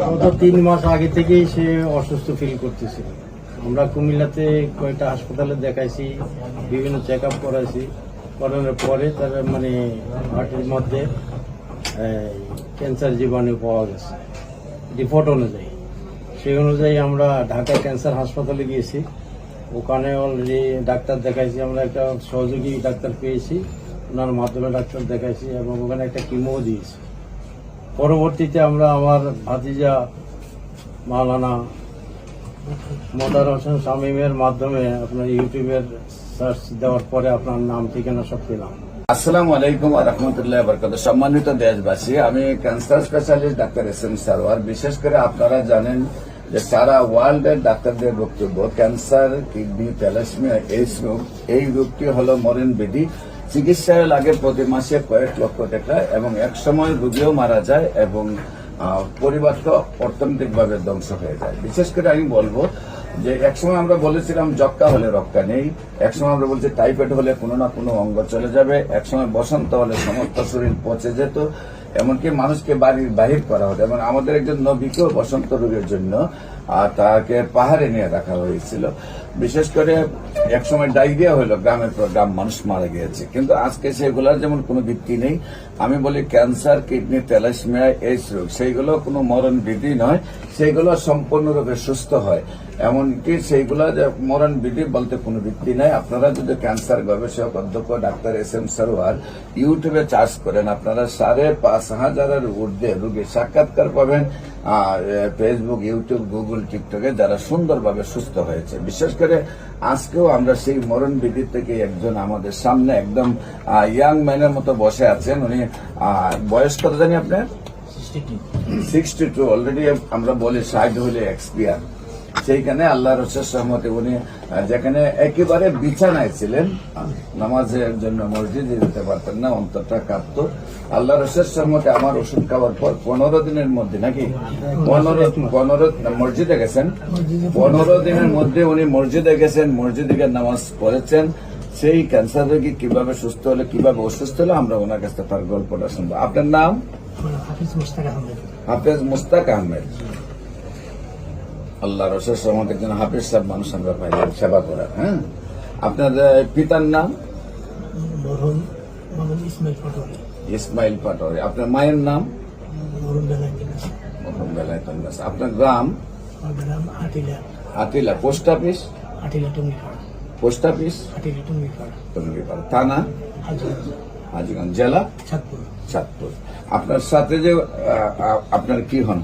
গত 3 মাস আগে থেকেই সে অসুস্থ ফিল করতেছিল। আমরা কুমিল্লাতে কয়েকটা হাসপাতালে দেখাইছি, বিভিন্ন চেক আপ করাইছি, করানোর পরে তার মানে হার্টের মধ্যে ক্যান্সার জীবাণু পাওয়া গেছে রিপোর্ট অনুযায়ী। সেই অনুযায়ী আমরা ঢাকা ক্যান্সার হাসপাতালে গিয়েছি, ওখানে অলরেডি ডাক্তার দেখাইছি, আমরা একটা সহযোগী ডাক্তার পেয়েছি, ওনার মাধ্যমে ডাক্তার দেখাইছি এবং ওখানে একটা কিমো দিয়েছি। পরবর্তীতে আমরা আমার ভাতিজা মাওলানা মোদার হোসেন শামীমের মাধ্যমে আপনার ইউটিউবের সার্চ দেওয়ার পরে আপনার নাম ঠিকানা সব পেলাম। আসসালামু আলাইকুম ওয়া রাহমাতুল্লাহি ওয়া বারাকাতুহু। সম্মানিত দেশবাসী, আমি cancer specialist doctor SM. Sarwar. বিশেষ করে আপনারা জানেন যে সারা ওয়ার্ল্ডের ডাক্তারদের বক্তব্য ক্যান্সার, কিডনি, থ্যালাসেমিয়া, এইডস রোগ, এই রোগটি হলো মরণ ব্যাধি। চিকিৎসায় লাগে প্রতি মাসে কয়েক লক্ষ টাকা এবং এক সময় রোগীও মারা যায় এবং পরিবারটা অর্থনৈতিকভাবে ধ্বংস হয়ে যায়। বিশেষ করে আমি বলবো যে একসময় আমরা বলেছিলাম যক্কা হলে রক্ষা নেই, একসময় আমরা বলছি টাইফয়েড হলে কোনো না কোনো অঙ্গ চলে যাবে, একসময় বসন্ত হলে সমস্ত শরীর পচে যেত, এমনকি মানুষকে বাড়ির বাহির করা হতো। এবং আমাদের একজন নবীকেও বসন্ত রোগের জন্য তাকে পাহাড়ে নিয়ে রাখা হয়েছিল। বিশেষ করে একসময় ডায়রিয়া হলো, গ্রামের পর গ্রাম মানুষ মারা গিয়েছে, কিন্তু আজকে সেগুলোর যেমন কোনো ভিত্তি নেই। আমি বলি ক্যান্সার, কিডনি, থ্যালাসেমিয়া, এইডস রোগ সেইগুলো কোনো মরণ বিধি নয়, সেইগুলো সম্পূর্ণরূপে সুস্থ হয়। এমনকি সেইগুলো যে মরণ বিধি বলতে কোনো ভিত্তি নাই। আপনারা যদি ক্যান্সার গবেষক অধ্যক্ষ ডাক্তার এস.এম. সারোয়ার ইউটিউবে চার্জ করেন, আপনারা 5,500-এর ঊর্ধ্বে রোগীর সাক্ষাৎকার পাবেন। ফেসবুক, ইউটিউব, গুগল, টিকটকে যারা সুন্দরভাবে সুস্থ হয়েছে। বিশেষ করে আজকেও আমরা সেই মরণ বিধি থেকে একজন আমাদের সামনে একদম ইয়াং ম্যানের মতো বসে আছেন। উনি বয়স কত জানি আপনার? 62। অলরেডি আমরা বলি 60 হলে এক্সপিয়ার। সেইখানে আল্লাহ রসের সহমতে উনি যেখানে একেবারে বিছানায় ছিলেন, নামাজের জন্য মসজিদে যেতে পারতেন না, অন্তরটা কাঁপত। আল্লাহ রসের সহমতে আমার ওষুধ খাওয়ার পর 15 দিনের মধ্যে, নাকি 15 মসজিদে গেছেন, 15 দিনের মধ্যে উনি মসজিদে গেছেন, মসজিদে গিয়ে নামাজ পড়েছেন। সেই ক্যান্সার রোগী কিভাবে সুস্থ হলো, কিভাবে অসুস্থ হলো, আমরা ওনার কাছে তার গল্পটা শুনবো। আপনার নাম? হাফেজ মুস্তাক আহমেদ। আল্লাহ রসের সহমতে একজন হাফেজ সাহেব মানুষ আমরা পাইলাম সেবা করা। হ্যাঁ, আপনার পিতার নাম? ইসমাইল পাটোয়ারি। আপনার মায়ের নাম? আপনার গ্রাম? Atila. Post office? Post office Tungipara. থানা? হাজীগঞ্জ। জেলা? চাঁদপুর। আপনার সাথে যে আপনার কি হন?